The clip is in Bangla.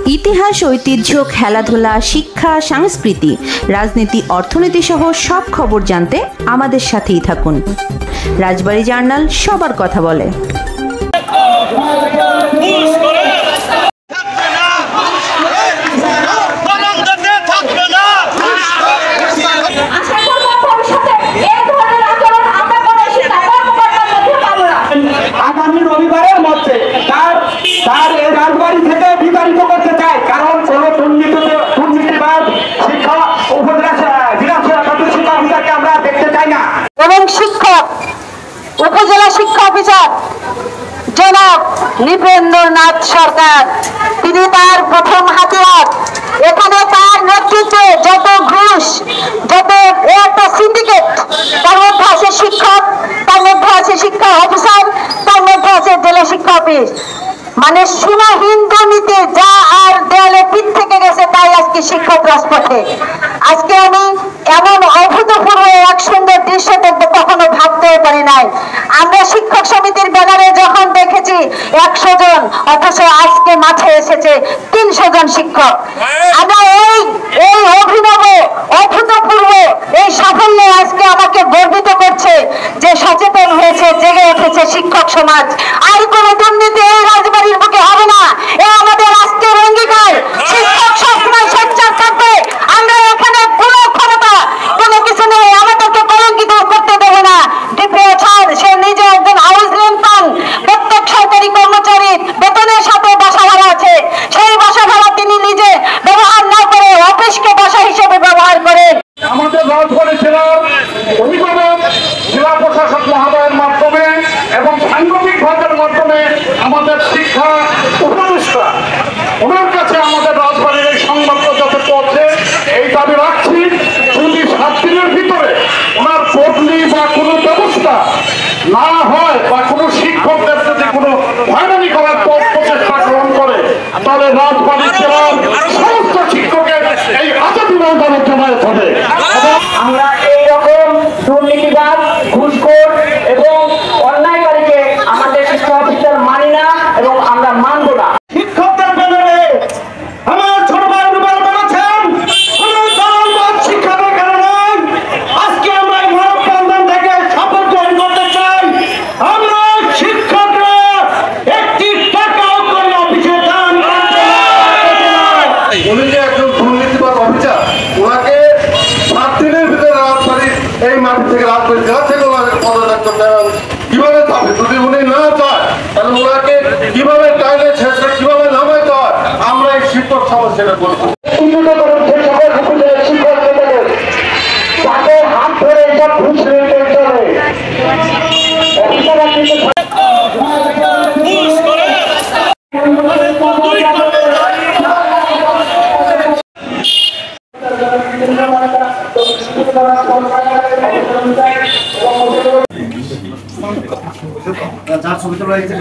ইতিহাস, ঐতিহ্য, খেলাধুলা, শিক্ষা, সংস্কৃতি, রাজনীতি, অর্থনীতি সহ সব খবর জানতে আমাদের সাথেই থাকুন। রাজবাড়ী জার্নাল, সবার কথা বলে। আগামী রবিবারের মধ্যে তার এই রাজবাড়ী থেকে বিতাড়িত করতে চায়, কারণ কোন দুর্নীতিবাদ শিক্ষা শিক্ষা অফিসারকে আমরা দেখতে চাই না। এবং শিক্ষক, উপজেলা শিক্ষা অফিসার জনাব নৃপেন্দ্রনাথ সরকার, তিনি তার প্রথম হাতিয়ার। এখানে তার নেতৃত্বে যত ঘুষ, যত একটা সিন্ডিকেট, তার মধ্যে আছে শিক্ষক, তার মধ্যে আছে শিক্ষা অফিসার, তার মধ্যে আছে জেলা শিক্ষা অফিস। মানে সীমাহীন দুর্নীতি, যা আর দেয়ালে পিঠ থেকে গেছে, তাই আজকে শিক্ষক রাজপথে। আজকে আমি এমন অভূতপূর্ব এক সুন্দর দৃশ্য দেখবো কখনো ভাবতেও পারি নাই। আমরা শিক্ষক সমিতির ব্যানারে যখন দেখেছি 100 জন, অথচ আজকে মাঠে এসেছে 300 জন শিক্ষক। আমরা এই অভিনব, অভূতপূর্ব এই সাফল্য আজকে আমাকে গর্বিত করছে যে সচেতন হয়েছে, জেগে উঠেছে শিক্ষক সমাজ। আর কোন দুর্নীতি এই রাজবাড়ির বুকে হবে না, এ আমাদের রাষ্ট্রের অঙ্গীকার। শিক্ষক সবসময় সোচ্চার থাকবে। আমরা এখানে কোনো ক্ষমতা, কোনো কিছু নেই, আমাদেরকে কলঙ্কিত করতে দেবে না। সে নিজে একজন হাউস রেন্ট পান, প্রত্যেক সরকারি কর্মচারীর বেতনের সাথে বাসা ভাড়া আছে, সেই বাসা ভাড়া তিনি নিজে ব্যবহার না করে অফিসকে বাসা হিসেবে ব্যবহার করেন। আমাদের রাজবাড়ী জেলার অভিভাবক, জেলা প্রশাসক মহোদয়ের মাধ্যমে এবং সাংগঠনিক ভাবের মাধ্যমে আমাদের শিক্ষা উপদেষ্টা, ওনার কাছে আমাদের রাজবাড়ির এই সংবাদটা যাতে পৌঁছে এই দাবি রাখছি। যদি 7 দিনের ভিতরে ওনার বদলি বা কোনো ব্যবস্থা না হয়, বা কোনো শিক্ষকদের যদি কোনো হয়রানি করার প্রচেষ্টা গ্রহণ করে, তাহলে রাজবাড়ির জেলার সমস্ত শিক্ষকের এই আজাদী ময়দানের জমায়েত হবে। আমরা এইরকম দুর্নীতিবাদ, ঘুষখোর এবং অন্যায়কারীকে আমাদের শিক্ষা অফিসার মানি না এবং আমরা মানব না। শিক্ষকদের ব্যাপারে আমার ছোট ভাই রুবেল বলেছেন, কোন দলমত শিক্ষা দরকার নয়। আজকে আমরা মানববন্ধন থেকে শপথ গ্রহণ করতে চাই, আমরা শিক্ষকরা একটি টাকাও করে অফিসে দান করতে না। উনি যে একজন দুর্নীতিবাদ অফিসার, ওনাকে 7 দিনের ভিতরে রাজবাড়ির এই মাটি থেকে রাজবাড়ি জেলা থেকে ওনাকে পদত্যাগ করতে হবে। কিভাবে যাবে? যদি উনি না চায়, তাহলে ওনাকে কিভাবে টাইলে ছেড়ে কিভাবে নামাইতে হয়, আমরা এই শিক্ষক সমাজ সেটা করবো। উন্নত করুন সেই সকল উপজেলা শিক্ষকদের, তাদের হাত ধরে এইসব ঘুষ নিতে চলে। অফিসাররা কিন্তু যার ছবি তোলা হয়েছে